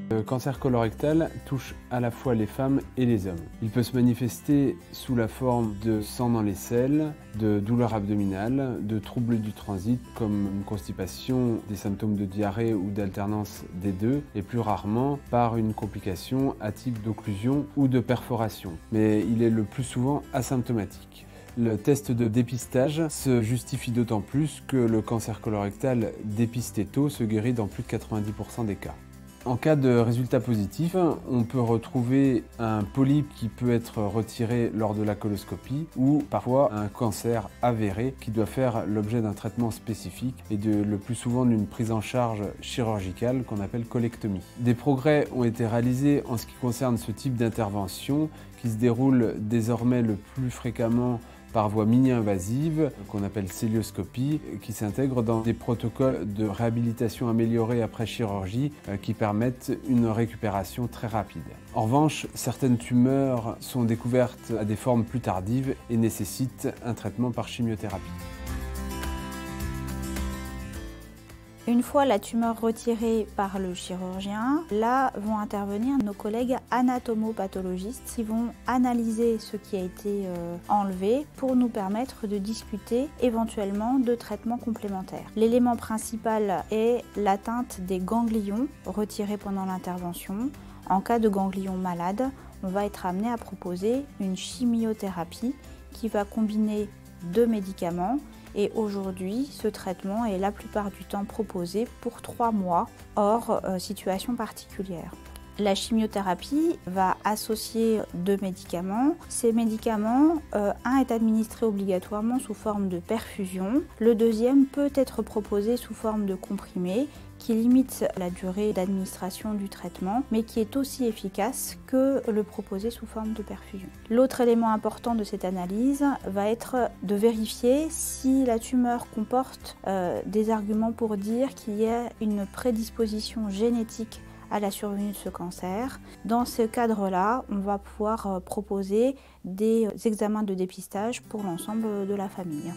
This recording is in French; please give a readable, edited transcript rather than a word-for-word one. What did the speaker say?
Le cancer colorectal touche à la fois les femmes et les hommes. Il peut se manifester sous la forme de sang dans les selles, de douleurs abdominales, de troubles du transit comme une constipation, des symptômes de diarrhée ou d'alternance des deux, et plus rarement par une complication à type d'occlusion ou de perforation. Mais il est le plus souvent asymptomatique. Le test de dépistage se justifie d'autant plus que le cancer colorectal dépisté tôt se guérit dans plus de 90% des cas. En cas de résultat positif, on peut retrouver un polype qui peut être retiré lors de la coloscopie ou parfois un cancer avéré qui doit faire l'objet d'un traitement spécifique et le plus souvent d'une prise en charge chirurgicale qu'on appelle colectomie. Des progrès ont été réalisés en ce qui concerne ce type d'intervention qui se déroule désormais le plus fréquemment par voie mini-invasive, qu'on appelle célioscopie, qui s'intègre dans des protocoles de réhabilitation améliorée après chirurgie qui permettent une récupération très rapide. En revanche, certaines tumeurs sont découvertes à des formes plus tardives et nécessitent un traitement par chimiothérapie. Une fois la tumeur retirée par le chirurgien, là vont intervenir nos collègues anatomopathologistes qui vont analyser ce qui a été enlevé pour nous permettre de discuter éventuellement de traitements complémentaires. L'élément principal est l'atteinte des ganglions retirés pendant l'intervention. En cas de ganglions malades, on va être amené à proposer une chimiothérapie qui va combiner 2 médicaments. Et aujourd'hui, ce traitement est la plupart du temps proposé pour 3 mois, hors situation particulière. La chimiothérapie va associer 2 médicaments. Ces médicaments, un est administré obligatoirement sous forme de perfusion. Le deuxième peut être proposé sous forme de comprimé qui limite la durée d'administration du traitement, mais qui est aussi efficace que le proposé sous forme de perfusion. L'autre élément important de cette analyse va être de vérifier si la tumeur comporte des arguments pour dire qu'il y a une prédisposition génétique à la survenue de ce cancer. Dans ce cadre-là, on va pouvoir proposer des examens de dépistage pour l'ensemble de la famille.